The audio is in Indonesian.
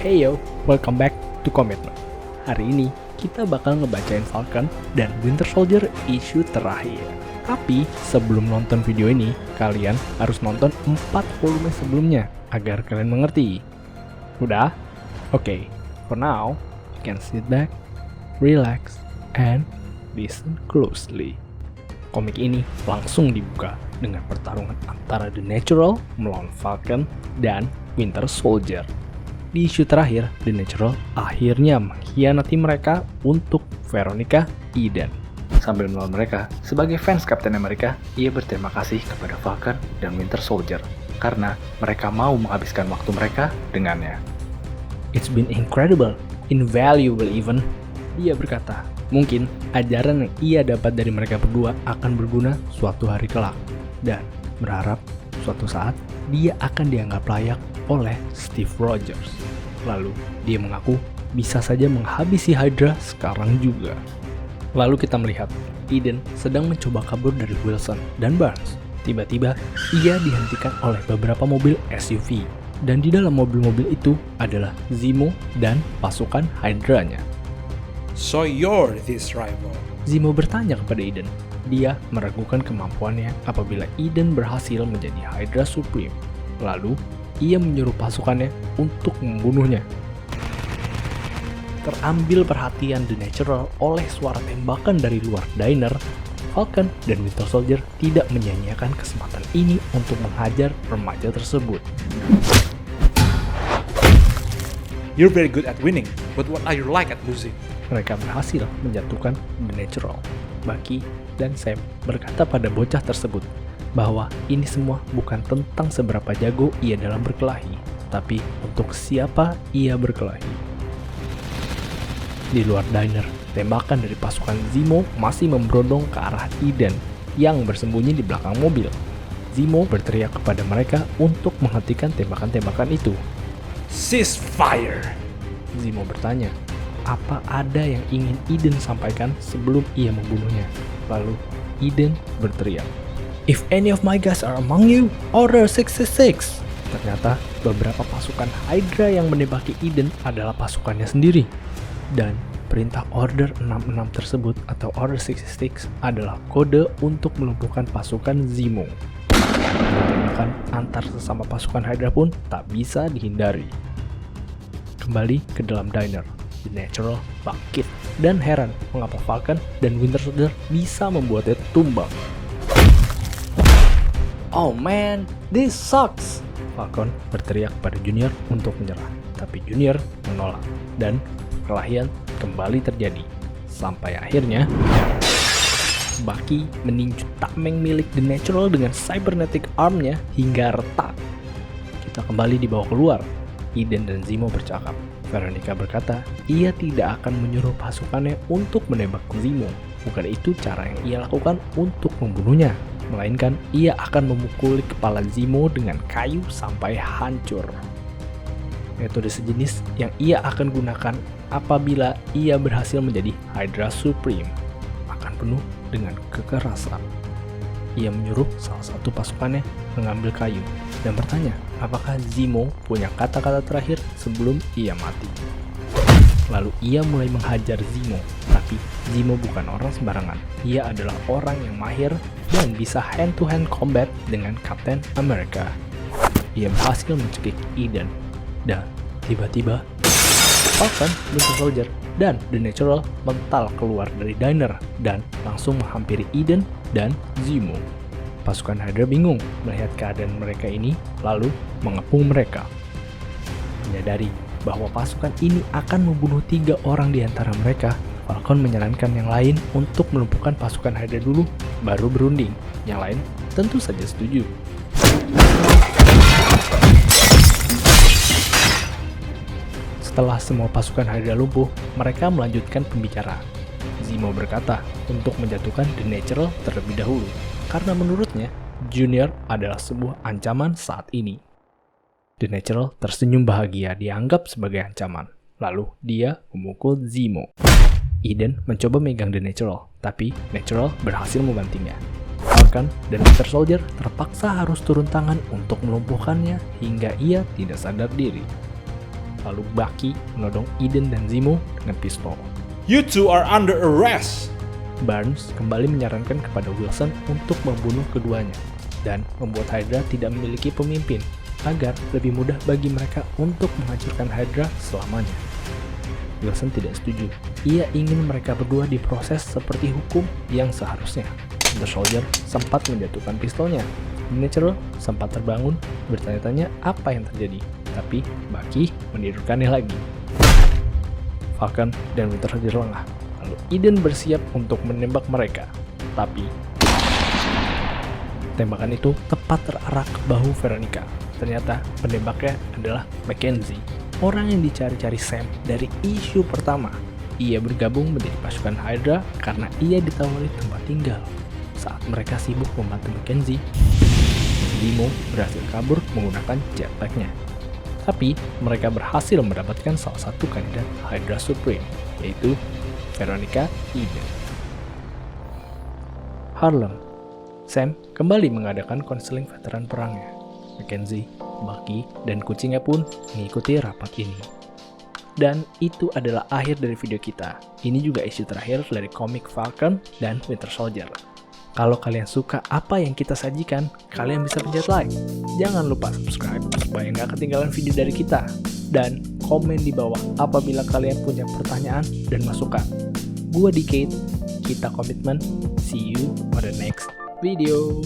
Hey yo, welcome back to Commitment. Hari ini kita bakal ngebacain Falcon dan Winter Soldier issue terakhir. Tapi sebelum nonton video ini, kalian harus nonton 4 volume sebelumnya agar kalian mengerti. Udah? Oke, for now, you can sit back, relax, and listen closely. Komik ini langsung dibuka dengan pertarungan antara The Natural melawan Falcon dan Winter Soldier. Di isu terakhir, The Natural akhirnya mengkhianati mereka untuk Veronica Eden. Sambil melawan mereka, sebagai fans Captain America, ia berterima kasih kepada Falcon dan Winter Soldier karena mereka mau menghabiskan waktu mereka dengannya. It's been incredible, invaluable even, dia berkata. Mungkin ajaran yang ia dapat dari mereka berdua akan berguna suatu hari kelak, dan berharap suatu saat dia akan dianggap layak oleh Steve Rogers. Lalu dia mengaku bisa saja menghabisi Hydra sekarang juga. Lalu kita melihat Eden sedang mencoba kabur dari Wilson dan Barnes. Tiba-tiba ia dihentikan oleh beberapa mobil SUV, dan di dalam mobil-mobil itu adalah Zemo dan pasukan Hydra-nya. So you're this rival. Zemo bertanya kepada Eden. Dia meragukan kemampuannya apabila Eden berhasil menjadi Hydra Supreme. Lalu, ia menyuruh pasukannya untuk membunuhnya. Terambil perhatian The Natural oleh suara tembakan dari luar diner, Falcon dan Winter Soldier tidak menyia-nyiakan kesempatan ini untuk menghajar remaja tersebut. You're very good at winning, but what are you like at losing? Mereka berhasil menjatuhkan The Natural. Bucky dan Sam berkata pada bocah tersebut bahwa ini semua bukan tentang seberapa jago ia dalam berkelahi, tapi untuk siapa ia berkelahi. Di luar diner, tembakan dari pasukan Zemo masih memberondong ke arah Eden yang bersembunyi di belakang mobil. Zemo berteriak kepada mereka untuk menghentikan tembakan-tembakan itu. Cease fire! Zemo bertanya, apa ada yang ingin Eden sampaikan sebelum ia membunuhnya? Lalu Eden berteriak, "If any of my guys are among you, order 666." Ternyata beberapa pasukan Hydra yang menembaki Eden adalah pasukannya sendiri. Dan perintah Order 66 tersebut atau Order 66 adalah kode untuk melumpuhkan pasukan Zemo. Tembakan antar sesama pasukan Hydra pun tak bisa dihindari. Kembali ke dalam diner, The Natural bangkit dan heran mengapa Falcon dan Winter Soldier bisa membuatnya tumbang. "Oh man, this sucks!" Falcon berteriak pada Junior untuk menyerah, tapi Junior menolak dan perkelahian kembali terjadi. Sampai akhirnya Bucky meninju tameng milik The Natural dengan cybernetic arm-nya hingga retak. Kita kembali dibawa keluar. Eden dan Zemo bercakap. Veronica berkata, ia tidak akan menyuruh pasukannya untuk menembak Zemo. Bukan itu cara yang ia lakukan untuk membunuhnya, melainkan ia akan memukuli kepala Zemo dengan kayu sampai hancur. Metode sejenis yang ia akan gunakan apabila ia berhasil menjadi Hydra Supreme, akan penuh dengan kekerasan. Ia menyuruh salah satu pasukannya mengambil kayu dan bertanya apakah Zemo punya kata-kata terakhir sebelum ia mati. Lalu ia mulai menghajar Zemo, tapi Zemo bukan orang sembarangan. Ia adalah orang yang mahir dan bisa hand-to-hand combat dengan Captain America. Ia berhasil mencekik Eden, dan tiba-tiba Falcon, Winter Soldier, dan The Natural mental keluar dari diner dan langsung menghampiri Eden dan Zemo. Pasukan Hydra bingung melihat keadaan mereka ini, lalu mengepung mereka. Menyadari bahwa pasukan ini akan membunuh 3 orang di antara mereka, Falcon menyarankan yang lain untuk melumpuhkan pasukan Hydra dulu, baru berunding. Yang lain tentu saja setuju. Setelah semua pasukan Hydra lumpuh, mereka melanjutkan pembicaraan. Zemo berkata untuk menjatuhkan The Natural terlebih dahulu, karena menurutnya, Junior adalah sebuah ancaman saat ini. The Natural tersenyum bahagia dianggap sebagai ancaman, lalu dia memukul Zemo. Eden mencoba megang The Natural, tapi Natural berhasil membantingnya. Falcon dan Winter Soldier terpaksa harus turun tangan untuk melumpuhkannya hingga ia tidak sadar diri. Lalu Bucky menodong Eden dan Zemo dengan pistol. You two are under arrest! Barnes kembali menyarankan kepada Wilson untuk membunuh keduanya dan membuat Hydra tidak memiliki pemimpin agar lebih mudah bagi mereka untuk menghancurkan Hydra selamanya. Wilson tidak setuju. Ia ingin mereka berdua diproses seperti hukum yang seharusnya. The Soldier sempat menjatuhkan pistolnya. Natural sempat terbangun bertanya-tanya apa yang terjadi, tapi Bucky menidurkannya lagi. Falcon dan Winter Soldier lengah. Lalu Eden bersiap untuk menembak mereka, tapi tembakan itu tepat terarah ke bahu Veronica. Ternyata penembaknya adalah Mackenzie, orang yang dicari-cari Sam dari isu pertama. Ia bergabung menjadi pasukan Hydra karena ia ditawari tempat tinggal. Saat mereka sibuk membantu Mackenzie, Zemo berhasil kabur menggunakan jetpacknya. Tapi mereka berhasil mendapatkan salah satu kandidat Hydra Supreme, yaitu Veronica Eden. Harlem. Sam kembali mengadakan konseling veteran perangnya. Mackenzie, Bucky, dan kucingnya pun mengikuti rapat ini. Dan itu adalah akhir dari video kita. Ini juga isu terakhir dari komik Falcon dan Winter Soldier. Kalau kalian suka apa yang kita sajikan, kalian bisa pencet like. Jangan lupa subscribe supaya nggak ketinggalan video dari kita. Dan komen di bawah apabila kalian punya pertanyaan dan masukan. Gua Decade, kita komitmen. See you on the next video.